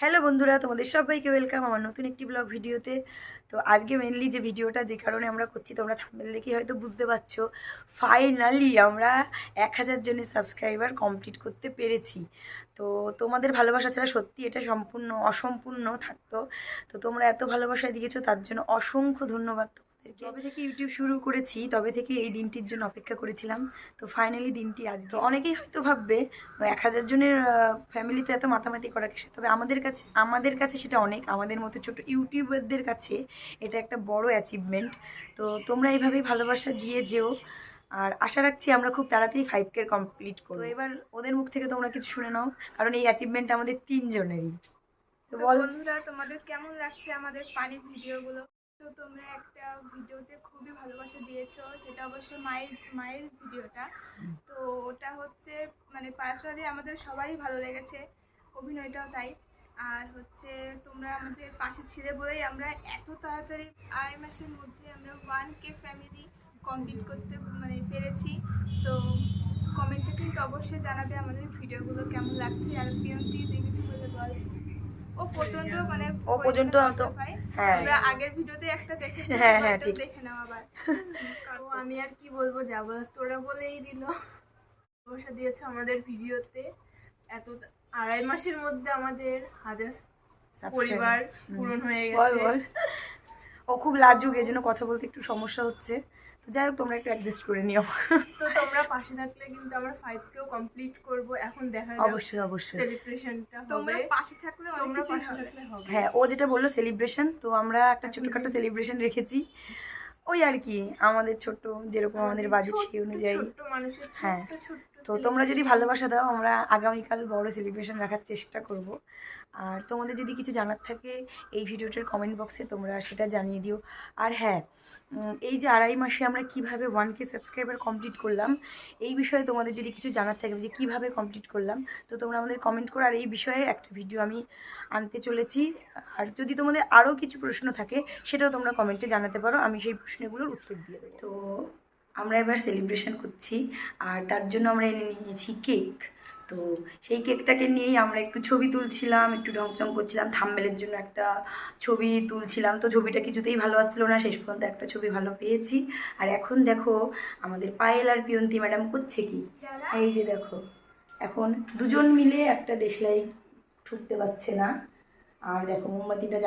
Hello বন্ধুরা, তোমাদের সবাইকে ওয়েলকাম আমার নতুন একটি ব্লগ ভিডিওতে। তো আজকে মেনলি যে ভিডিওটা যে কারণে আমরা করছি তোমরা থাম্বনেল দেখে হয়তো বুঝতে পারছো, ফাইনালি আমরা 1000 জনের সাবস্ক্রাইবার কমপ্লিট করতে পেরেছি। তো তোমাদের ভালোবাসা ছাড়া সত্যি এটা সম্পূর্ণ অসম্পূর্ণ থাকতো। তো তোমরা এত ভালোবাসা দিয়েছো তার জন্য অসংখ্য ধন্যবাদ তোমাদেরকে। যবে থেকে ইউটিউব শুরু করেছি তবে থেকে এই দিনটির জন্য অপেক্ষা করেছিলাম। তো ফাইনালি দিনটি আজকে। অনেকেই হয়তো ভাববে 1000 জনের ফ্যামিলি তো এত মাতামাতি করা কিসে, তবে আমাদের কাছে সেটা অনেক, আমাদের মতো ছোট ইউটিউবারদের কাছে এটা একটা বড় অ্যাচিভমেন্ট। তো তোমরা এইভাবেই ভালোবাসা দিয়ে যেও, আর আশা রাখছি আমরা খুব তাড়াতাড়ি 5K কমপ্লিট করবো। তো এবার ওদের মুখ থেকে তোমরা কিছু শুনে নাও, কারণ এই অ্যাচিভমেন্ট আমাদের তিনজনেরই। তো বন্ধুরা, তোমাদের কেমন লাগছে আমাদের ফানি ভিডিওগুলো? তো তোমরা একটা ভিডিওতে খুবই ভালোবাসা দিয়েছো, সেটা অবশ্য মায়ের ভিডিওটা। তো ওটা হচ্ছে মানে পার্সোনালি আমাদের সবারই ভালো লেগেছে, অভিনয়টাও তাই। আর হচ্ছে তোমরা আমাদের পাশে ছিলে বলেই আমরা এত তাড়াতাড়ি 2.5 মাসের মধ্যে আমরা 1K ফ্যামিলি কমপ্লিট করতে পেরেছি। তো কমেন্টে কিন্তু অবশ্যই জানাবে আমাদের ভিডিওগুলো কেমন লাগছে। আর প্রিয়ন্তি দেখেছি বলে বল, ও প্রচন্ড ও পর্যন্ত তো হ্যাঁ আমরা আগের ভিডিওতে একটা দেখেছি, হ্যাঁ ঠিক। দেখে নাও আবার। আমি আর কি বলবো, যা বলার তোরা বলেই দিল। ভালোবাসা দিয়েছো আমাদের ভিডিওতে, এত 2.5 মাসের মধ্যে আমাদের 1000 পরিবার পূরণ হয়ে বল গেছে। বল। ও খুব লাজুক, এই জন্য কথা বলতে একটু সমস্যা হচ্ছে। তো যাই হোক, তোমরা একটু অ্যাডজাস্ট করে নিও। তো তোমরা পাশে থাকলে কিন্তু আমরা 5কেও কমপ্লিট করব। এখন দেখা যাক অবশ্যই অবশ্যই সেলিব্রেশনটা তোমরা হবে। পাশে থাকলে তোমরা পাশে থাকলে হবে। হ্যাঁ, ও যেটা বললো সেলিব্রেশন, তো আমরা একটা ছোটোখাটো সেলিব্রেশন রেখেছি। ওই আর কি, আমাদের ছোট যেরকম আমাদের বাজেট সেই অনুযায়ী। ছোট্ট মানুষের হ্যাঁ, ছোট্ট তো তোমরা যদি ভালোবাসা দাও আমরা আগামীকাল বড় সেলিব্রেশন রাখার চেষ্টা করব। আর তোমাদের যদি কিছু জানার থাকে এই ভিডিওটার কমেন্ট বক্সে তোমরা সেটা জানিয়ে দিও। আর হ্যাঁ, এই যে 2.5 মাসে আমরা কিভাবে 1K সাবস্ক্রাইবার কমপ্লিট করলাম, এই বিষয়ে তোমাদের যদি কিছু জানার থাকে যে কিভাবে কমপ্লিট করলাম, তো তোমরা আমাদের কমেন্ট করো। আর এই বিষয়ে একটা ভিডিও আমি আনতে চলেছি। আর যদি তোমাদের আরও কিছু প্রশ্ন থাকে সেটাও তোমরা কমেন্টে জানাতে পারো, আমি সেই প্রশ্নগুলোর উত্তর দিয়ে দেবো। তো আমরা এবার সেলিব্রেশন করছি, আর তার জন্য আমরা এনে নিয়েছি কেক। তো সেই কেকটাকে নিয়েই আমরা একটু ছবি তুলছিলাম, একটু ঢংচং করছিলাম, থাম্বনেলের জন্য একটা ছবি তুলছিলাম। তো ছবিটা কিছুতেই ভালো আসছিল না, শেষ পর্যন্ত একটা ছবি ভালো পেয়েছি। আর এখন দেখো আমাদের পায়েল আর পিয়ন্তি ম্যাডাম করছে কি, এই যে দেখো এখন দুজন মিলে একটা দেশলাই ঠুকতে পারছে না। আর দেখো মোমবাতিটা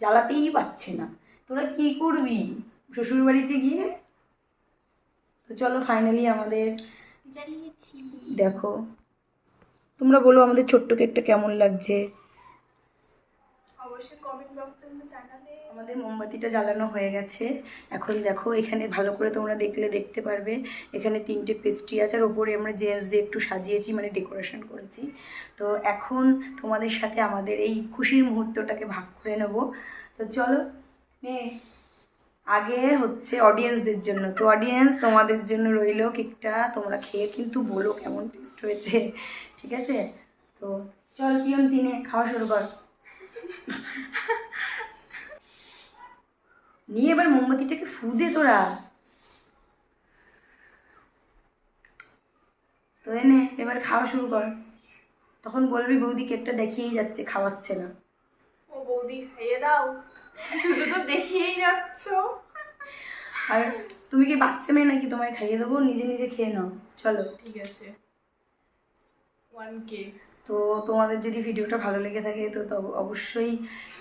জ্বালাতেই পারছে না। তোরা কী করবি শ্বশুরবাড়িতে গিয়ে? তো চলো ফাইনালি আমাদের জ্বালিয়েছি। দেখো, তোমরা বলো আমাদের ছোট্ট কেকটা কেমন লাগছে। অবশ্যই কমেন্ট বক্সে জানাবে। আমাদের মোমবাতিটা জ্বালানো হয়ে গেছে। এখন দেখো এখানে ভালো করে তোমরা দেখতে পারবে, এখানে 3টে পেস্ট্রি আছে, আর ওপরে আমরা জেমস দিয়ে একটু সাজিয়েছি, মানে ডেকোরেশন করেছি। তো এখন তোমাদের সাথে আমাদের এই খুশির মুহূর্তটাকে ভাগ করে নেব। তো চলো নে, আগে হচ্ছে অডিয়েন্সদের জন্য। তো অডিয়েন্স, তোমাদের জন্য রইলো কেকটা, তোমরা খেয়ে কিন্তু বলো কেমন টেস্ট হয়েছে, ঠিক আছে? তো চল পিয়ন্তি, নে খাওয়া শুরু কর। নিয়ে এবার মোমবাতিটাকে ফু দে তোরা। তো এনে এবার খাওয়া শুরু কর। তখন বলবি বৌদি কেকটা দেখিয়েই যাচ্ছে, খাওয়াচ্ছে না। ও বৌদি খাইয়ে দাও, শুধু তো দেখিয়েই যাচ্ছ। আর তুমি কি বাচ্চা মেয়ে নাকি তোমায় খাইয়ে দেবো? নিজে নিজে খেয়ে নাও, চলো। ঠিক আছে, 1K। তো তোমাদের যদি ভিডিওটা ভালো লেগে থাকে তো অবশ্যই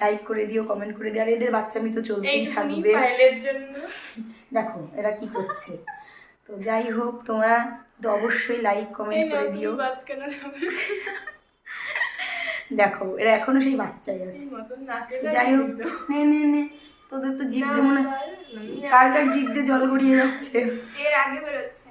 লাইক করে দিও, কমেন্ট করে দিও। আর এদের বাচ্চামি তো চলতেই থাকবে। পাইলের জন্য দেখো এরা কি করছে। তো যাই হোক, তোমরা তো অবশ্যই লাইক কমেন্ট করে দিও। দেখো এরা এখনো সেই বাচ্চাই আছে। যাই হোক, নে নে নে, তোদের তো জিভ দিয়ে মনে কার কার জিভ দিয়ে জল গড়িয়ে যাচ্ছে। এর আগে বেরোচ্ছে।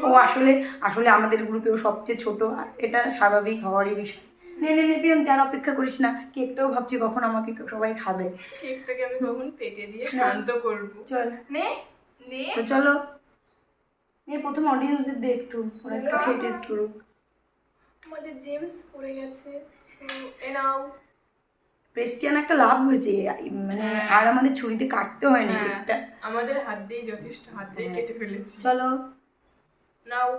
ও আসলে আসলে আমাদের গ্রুপেও সবচেয়ে ছোট, এটা স্বাভাবিক হওয়ারই বিষয়। নে নে নে পিয়ন, আর অপেক্ষা করিস না, কেকটাও ভাবছি কখন আমাকে সবাই খাবে। কেকটাকে আমি কখন পেটে দিয়ে শান্ত করব। চল নে নে, তো চলো, প্রথম অডিয়েন্সদের দে একটু, ওরা একটু খেয়ে টেস্ট করুক। আমাদের জেমস পড়ে গেছে, তো এ নাও। প্রেস্টিয়ান একটা লাভ হয়েছে, মানে আর আমাদের ছুরিতে কাটতে হয়নি কেকটা, আমাদের হাত দিয়ে যথেষ্ট, হাত দিয়ে কেটে ফেলেছি। চলো নাও।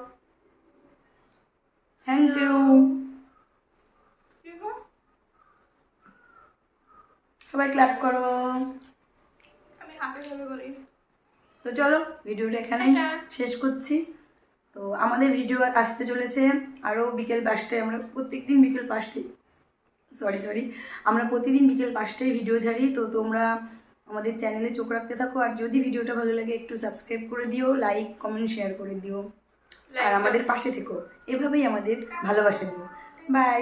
Thank you. সবাই ক্ল্যাপ করো। আমি হাতে ধরে বলি। তো চলো ভিডিওটা এখানেই শেষ করছি। তো আমাদের ভিডিও আসতে চলেছে আরও বিকেল 5টায়। আমরা প্রত্যেকদিন বিকেল 5টায় আমরা প্রতিদিন বিকেল 5টায় ভিডিও ছাড়ি। তো তোমরা আমাদের চ্যানেলে চোখ রাখতে থাকো, আর যদি ভিডিওটা ভালো লাগে একটু সাবস্ক্রাইব করে দিও, লাইক কমেন্ট শেয়ার করে দিও, আর আমাদের পাশে থেকো, এভাবেই আমাদের ভালোবাসা দিও। বাই।